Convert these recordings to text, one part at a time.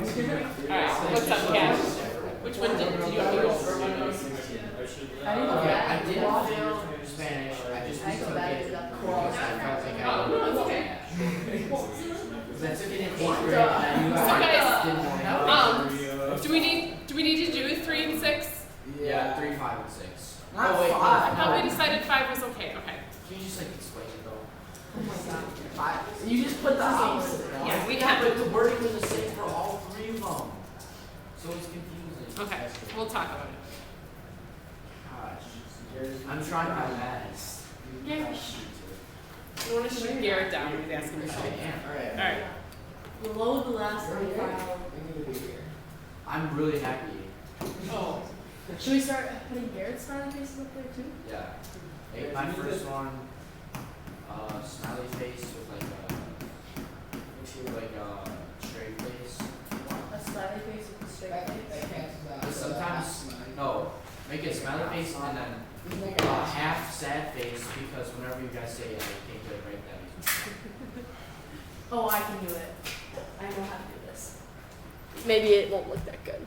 Alright, what's up, Cash? Which one did you want to go over? I did do Spanish. I just need to get because I felt like I Oh, that's okay. That's in 8th grade. I knew I didn't want to. Do we need to do 3 and 6? Yeah, 3, 5, and 6. Not wait, 5. I thought we decided 5 was okay. Okay. Can you just like explain it though? Oh my god. 5. You just put the opposite. Yeah, we Yeah, have but the wording was the same for all 3 of them. So it's confusing. Okay, we'll talk about it. Gosh. I'm trying my best. Yeah. You want to shoot Garrett down when he's asking me something? Alright. Alright. Below the last file. I'm really happy. Oh. Should we start putting Garrett's smiling faces up there too? Yeah. Hey, my first one, smiley face with like a straight face. A smiley face with a straight face? But sometimes, no, make it smiley face and then half sad face because whenever you guys say it, I can't get it right, that makes me sad. Oh, I can do it. I know how to do this. Maybe it won't look that good.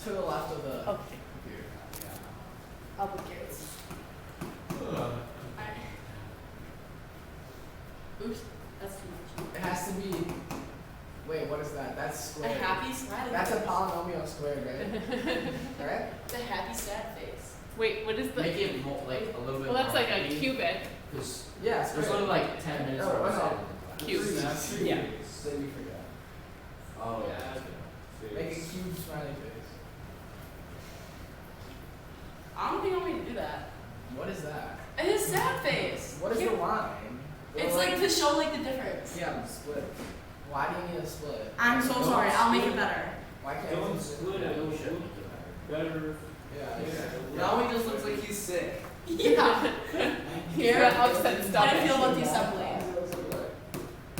To the left of the Okay. computer. I'll put Garrett's. Oops, that's too much. It has to be. Wait, what is that? That's A squared. happy smiley That's a face. polynomial squared, right? Alright? The happy sad face. Wait, what is the? Make it more, like a little bit Well, that's more like a happy, cubic. Because Yeah, there's only like 10 minutes Oh, for what's sad up? in the class. Cube. Yeah. Then you forgot. Oh yeah, that's good. Make a cube smiley face. I don't think I'm going to do that. What is that? It is sad face. What is the line? It's like to show like the difference. Yeah, split. Why do you need a split? I'm so sorry. I'll make it better. Why can't Don't you split Yeah, it, you it'll should look make it better. better. Yeah. Now he just looks like he's sick. Yeah. He's got upset How stomach. do you feel about the assembly?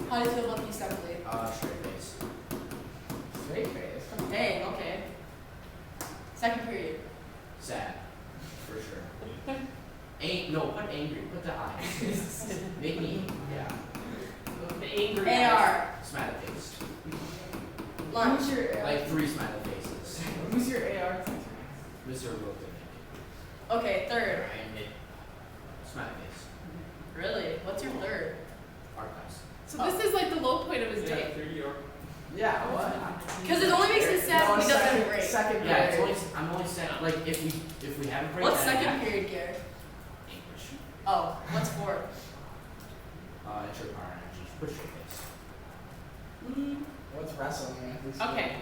How do you feel about the assembly? Straight face. Straight face. Dang, okay. Second period. Sad. For sure. No, put angry. Put the eyes. Make me, yeah. The angry eyes. AR. Smiley face. Lunch. Who's your AR? Like 3 smiley faces. Who's your AR teacher? Mr. Wilton. Okay, third. And it. Smiley face. Really? What's your third? Art class. So this is like the low point of his Yeah, day. 3 or Yeah, what? Because it only makes it sad when he doesn't have a break. Second Yeah, it's period. only, I'm only saying, like, if we have a break. What's then second yeah. period, Garrett? English. Oh, what's fourth? Intro power energy. Push your face. What's wrestling? Okay,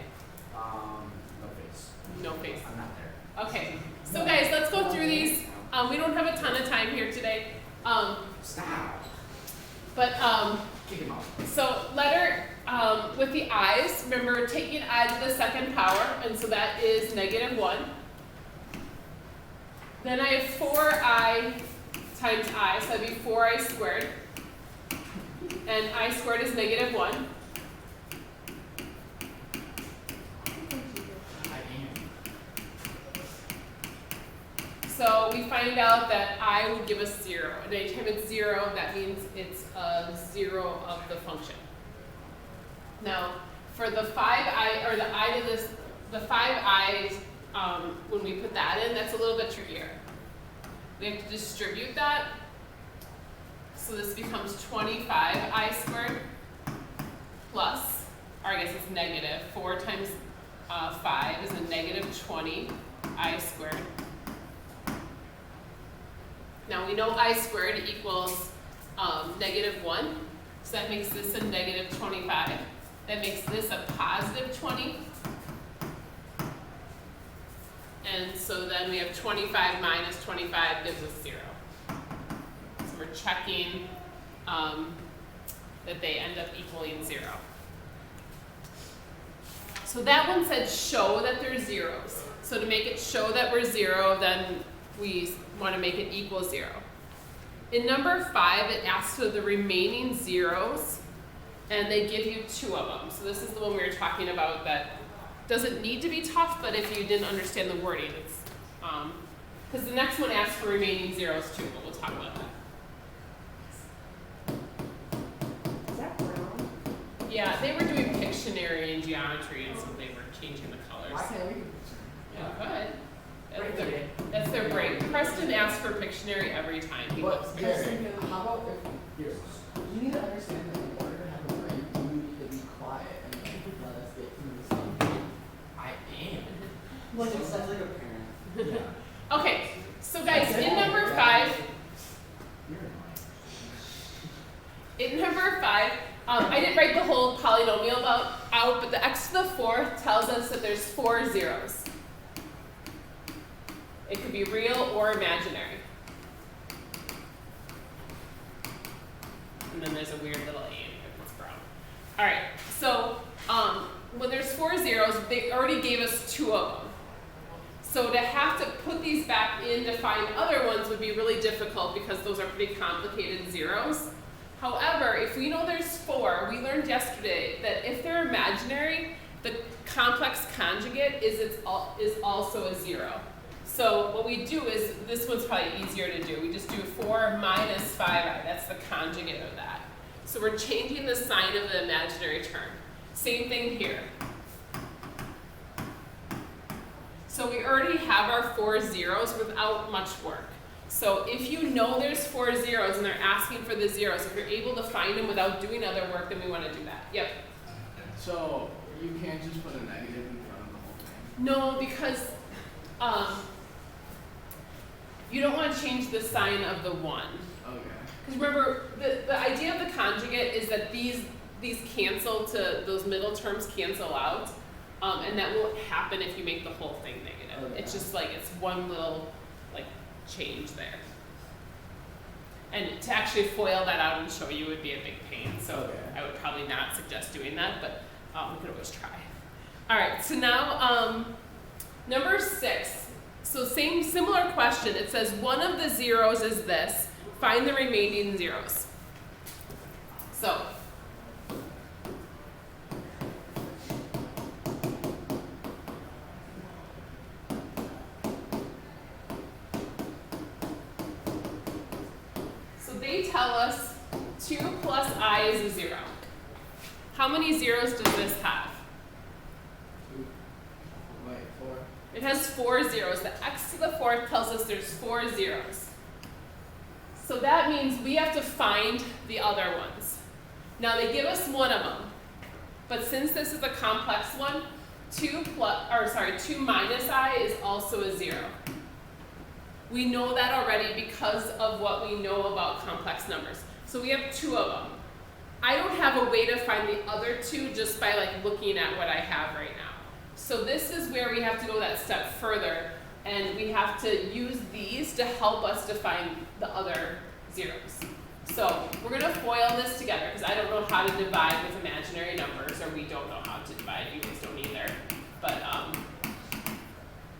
No face. no face. I'm not there. Okay, so guys, let's go through these. We don't have a ton of time here today. Stop. But Kick him out. so letter with the i's, remember taking I to the second power, and so that is -1. Then I have 4i times I, so that'd be 4i squared. And I squared is -1. I am. So we find out that I would give us 0. And anytime it's 0, that means it's a 0 of the function. Now, for the 5i, or the I to this, the 5i's, when we put that in, that's a little bit trickier. We have to distribute that. So this becomes 25i squared plus, or I guess it's negative, 4 times 5 is a -20i squared. Now we know I squared equals -1, so that makes this a -25. That makes this a +20. And so then we have 25 minus 25 gives us 0. So we're checking that they end up equaling 0. So that one said show that they're zeros. So to make it show that we're 0, then we want to make it equal 0. In number 5, it asks for the remaining zeros, and they give you 2 of them. So this is the one we were talking about that doesn't need to be tough, but if you didn't understand the wording, it's because the next one asks for remaining zeros too, but we'll talk about that. Is that brown? Yeah, they were doing Pictionary and geometry. geometry, and so they were changing the colors. Why can't we do You could. Right That's their, today. that's their break. Preston asks for Pictionary every time. He loves But Pictionary. Gary, how about if Here. you need to understand that in order to have a brain, you need to be quiet and let us get through this thing. I am. Like it sounds like a parent. Yeah. Okay, so guys, in number 5, You're annoying. in number 5, I didn't write the whole polynomial out, but the x to the 4th tells us that there's 4 zeros. It could be real or imaginary. And then there's a weird little A in here that's brown. All right, so when there's 4 zeros, they already gave us 2 of them. So to have to put these back in to find other ones would be really difficult because those are pretty complicated zeros. However, if we know there's 4, we learned yesterday that if they're imaginary, the complex conjugate is also a 0. So what we do is, this one's probably easier to do. We just do 4 minus 5i. That's the conjugate of that. So we're changing the sign of the imaginary term. Same thing here. So we already have our 4 zeros without much work. So if you know there's 4 zeros and they're asking for the zeros, if you're able to find them without doing other work, then we want to do that. Yep. So you can't just put a negative in front of the whole thing. No, because you don't want to change the sign of the 1. Okay. Because remember, the idea of the conjugate is that these cancel to, those middle terms cancel out, and that won't happen if you make the whole thing negative. Okay. It's just like, it's one little, like, change there. And to actually FOIL that out and show you would be a big pain, so Okay. I would probably not suggest doing that, but we could always try. All right, so now, number 6. So similar question. It says one of the zeros is this. Find the remaining zeros. So they tell us 2 plus I is a 0. How many zeros does this have? 2. Wait, 4. It has 4 zeros. The x to the 4th tells us there's 4 zeros. So that means we have to find the other ones. Now they give us one of them, but since this is a complex one, 2 minus I is also a 0. We know that already because of what we know about complex numbers. So we have 2 of them. I don't have a way to find the other 2 just by like looking at what I have right now. So this is where we have to go that step further, and we have to use these to help us to find the other zeros. So we're going to FOIL this together because I don't know how to divide with imaginary numbers, or we don't know how to divide. You guys don't either. But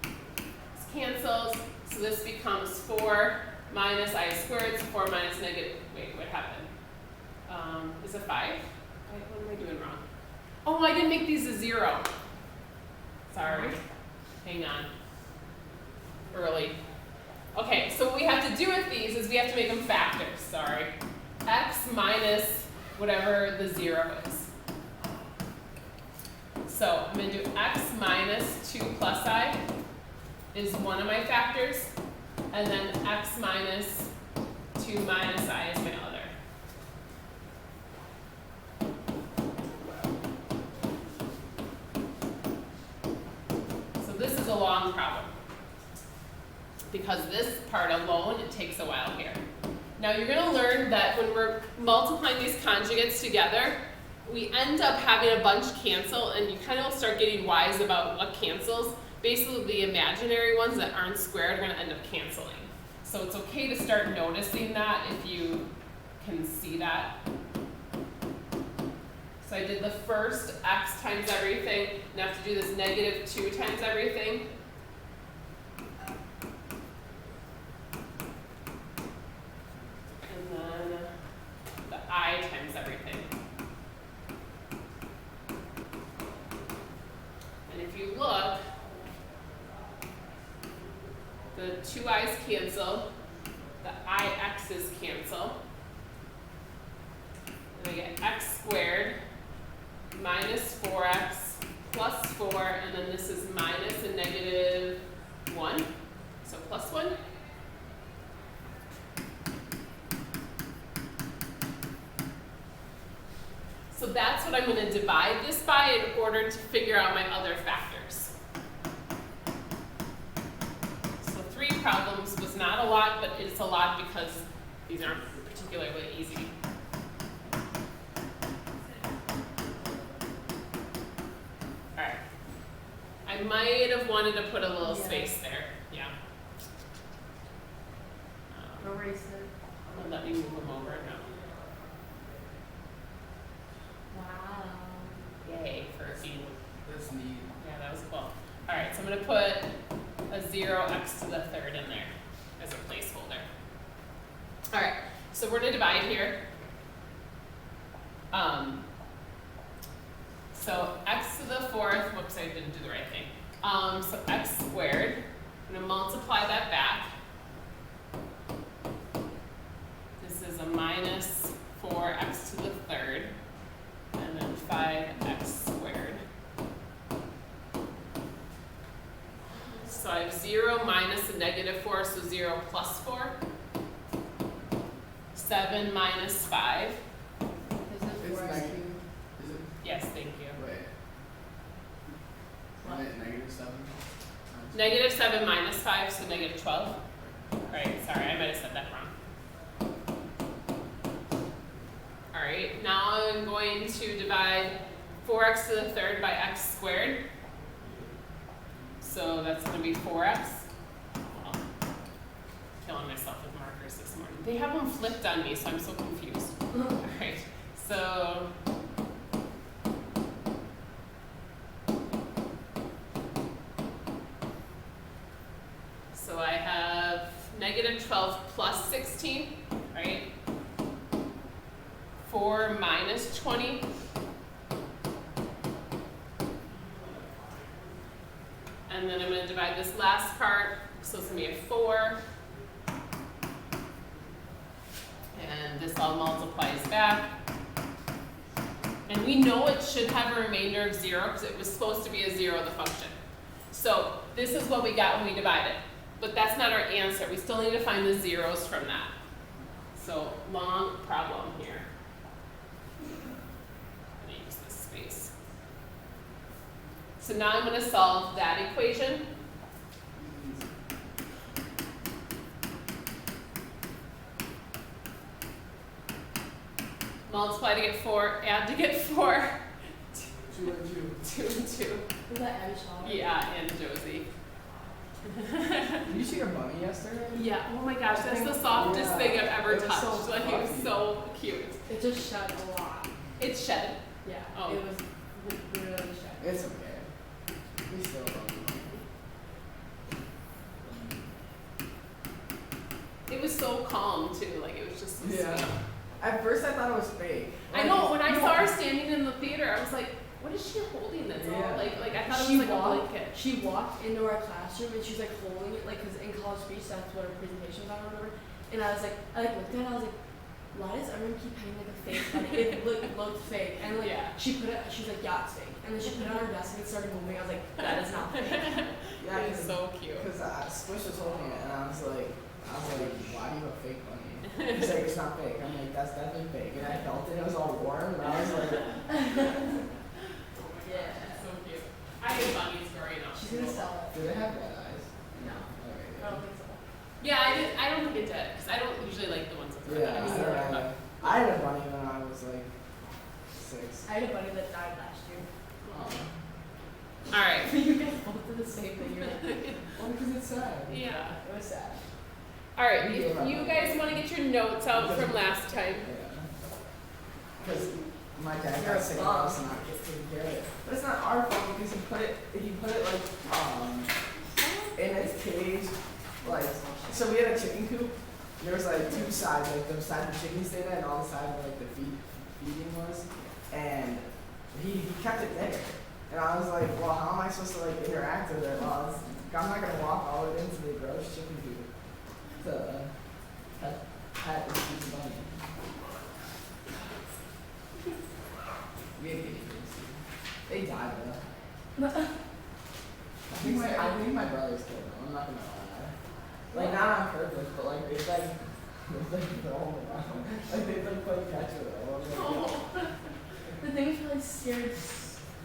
this cancels. So this becomes 4 minus I squared, so 4 minus negative, wait, what happened? Is it 5? What am I doing wrong? Oh, I didn't make these a 0. Sorry. Hang on. Early. Okay, so what we have to do with these is we have to make them factors, sorry. X minus whatever the 0 is. So I'm going to do x minus 2 plus I is one of my factors, and then x minus 2 minus I is my other. So this is a long problem, because this part alone, it takes a while here. Now you're going to learn that when we're multiplying these conjugates together, we end up having a bunch cancel, and you kind of start getting wise about what cancels. Basically, the imaginary ones that aren't squared are going to end up canceling. So it's okay to start noticing that if you can see that. So I did the first x times everything, and I have to do this negative 2 times everything. And then the I times everything. And if you look, the 2 i's cancel, the ix's cancel, and I get x squared minus 4x plus 4, and then this is minus a negative 1, so plus 1. So that's what I'm going to divide this by in order to figure out my other factors. So 3 problems was not a lot, but it's a lot because these aren't particularly easy. Alright. I might have wanted to put a little space there. Yeah. Erase it. Let me move them over now. Wow. Yay for a few. That's neat. Yeah, that was cool. Alright, so I'm going to put a 0x to the 3rd in there as a placeholder. Alright, so we're going to divide here. So x to the 4th, whoops, I didn't do the right thing. So x squared, I'm going to multiply that back. This is a minus 4x to the 3rd, and then 5x squared. So I have 0 minus a negative 4, so 0 plus 4. 7 minus 5. Is it It's 4x negative. cubed? Is it? Yes, thank you. Wait. What? Isn't it negative 7? Negative 7 minus 5, so negative 12. Right, sorry, I might have said that wrong. Alright, now I'm going to divide 4x to the 3rd by x squared. So that's going to be 4x. Well, killing myself with markers this morning. They have them flipped on me, so I'm so confused. Alright, so I have negative 12 plus 16, right? 4 minus 20. And then I'm going to divide this last part, so it's going to be a 4. And this all multiplies back. And we know it should have a remainder of 0 because it was supposed to be a 0 of the function. So this is what we got when we divided. But that's not our answer. We still need to find the zeros from that. So long problem here. I'm going to use this space. So now I'm going to solve that equation. Multiply to get 4, add to get 4. 2 and 2. 2 and 2. Was that Abby Shaw? Yeah, and Josie. Did you see your bunny yesterday? Yeah, oh my gosh, that's the softest thing I've ever it was touched. so Like, it was fluffy. so cute. It just shed a lot. It's shed. Yeah. Oh. It was really shed. It's okay. We still love you. It was so calm too, like it was just so Yeah. sweet. At first I thought it was fake. I know, when I saw her standing in the theater, I was like, what is she holding that's all, Yeah. like I thought She it was like walked- a blanket. She walked into our classroom and she was like holding it, like, cause in college speech that's what our presentation was on or whatever. And I was like, I like looked at it, I was like, why does everyone keep having like a fake bunny? It looked fake. And like Yeah. she put it, she was like, yeah, it's fake. And then she put it on her desk and it started moving. I was like, that is not fake. Yeah, It was so cute. Because Squish was holding it, and I was like, why do you have a fake bunny? He's like, it's not fake. I'm like, that's definitely fake. And I felt it, it was all warm, and I was like, Yeah. So cute. I had bunnies growing up. She's gonna sell it. do they have red eyes? No. Okay, I don't think so. Yeah, I don't think it did, because I don't usually like the ones with red Yeah, eyes. I had a bunny when I was like 6. I had a bunny that died last year. Alright. You guys both did the same thing. You're like, Well, because it's sad. Yeah. it was sad. Alright, We if gave up you on guys it. want to get your notes out from last time. Because my dad You're got a sick of bum. us not taking care of it. But it's not our fault because he put it like in its cage, like, so we had a chicken coop. There was like 2 sides, like the side the chicken stayed at and all the side where like the feeding was. And he kept it there. And I was like, well, how am I supposed to like interact with it? Well, I'm not gonna walk all the way into the gross chicken coop to pet this stupid bunny. We had guinea pigs. They died though. I think my brothers killed them. I'm not gonna lie. Like not on purpose, but like it's like rolling around. Like they like play catch with it. I was like, Oh. The thing is really scared.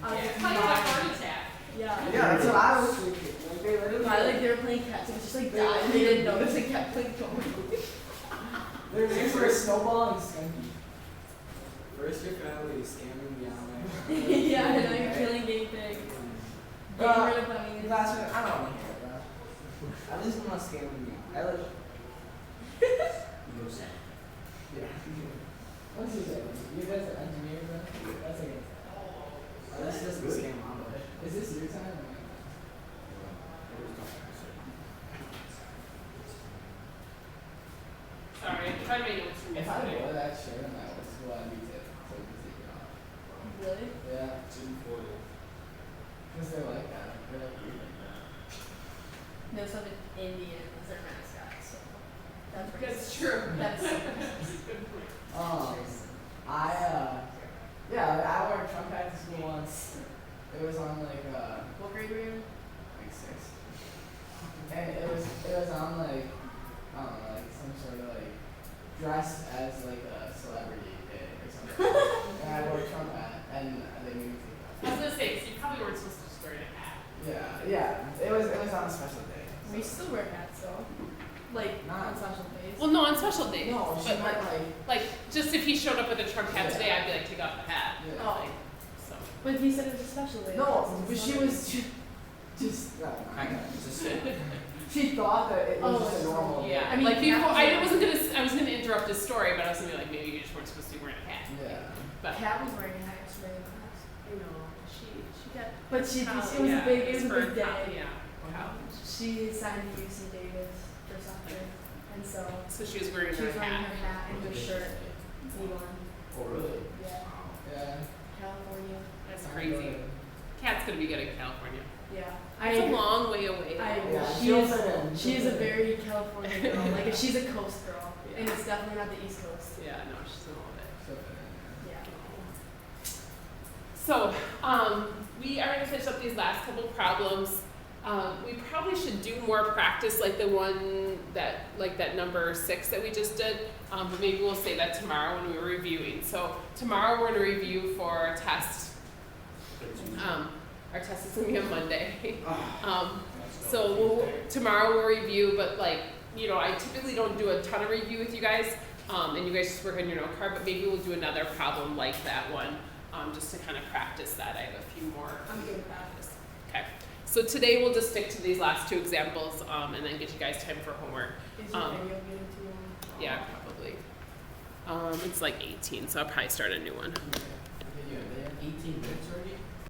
Yeah, probably had a heart attack. Yeah. yeah, that's what I was thinking. Like they literally. Probably like they were playing catch and it just like died and they didn't notice and kept playing going. Their names were Snowball and Skunky. First your family is scamming me out. Yeah, and now you're killing guinea pigs. Getting rid of bunnies. Last one, I don't want to hear it, bro. At least I'm not scamming you. I like. You said. Yeah. What's he saying? You guys are engineers, bro? That's like. This doesn't scam on it. Is this your time? Sorry, I'm trying to make notes from If I yesterday. wore that shirt in my old school, I'd be tipped. So you can take it off. Really? Yeah. Tin foil. Because they're like that. They're like weird like that. No, some Indian is their mascot, so that's racist. That's true. That's Good point. I wore a Trump hat to school once. It was on like what grade were you in? like 6. And it was on like I don't know, like some sort of like dress as like a celebrity day or something. And I wore a Trump hat and they made me take it I was gonna say, 'cause you probably weren't supposed to just wear a hat. off. Yeah. It was on a special day. We still wear hats though. Like Not- on special days. Well, no, on special days. No, she but meant like just if he showed up with a Trump hat Yeah. today, I'd be like, take off the hat. Yeah. Oh. Like, so. But he said it was a special day. No, but she was just she thought that it was Oh, just a it's normal day. Yeah, I mean, like before, Kat I was gonna interrupt his story, but I was gonna be like, maybe you just weren't supposed to be wearing a hat. Yeah. But Kat was wearing a hat yesterday in class. you know, she got. But it college- was yeah, a big, it was a for big day. Yeah, college. She signed to UC Davis for soccer, and so So she was wearing she her was wearing hat. her hat and her shirt. Elon. Oh, really? Yeah. Yeah. California. That's crazy. Kat's gonna be good in California. Yeah. It's a long way away. Yeah, She she'll is. fit in. She is a very California girl. Like she's a coast girl, Yeah. and it's definitely not the East Coast. Yeah, no, she's gonna love it. She'll fit in. Yeah. So, we are gonna finish up these last couple problems. We probably should do more practice like the one that number 6 that we just did, but maybe we'll say that tomorrow when we're reviewing. So tomorrow we're gonna review for our test. Our test is gonna be on Monday. So tomorrow we'll review, but like, you know, I typically don't do a ton of review with you guys, and you guys just work on your note card, but maybe we'll do another problem like that one, just to kind of practice that. I have a few more. I'm good with that. Okay, so today we'll just stick to these last 2 examples, and then get you guys time for homework. Is your video getting too long? Yeah, probably. It's like 18, so I'll probably start a new one. They have 18 minutes.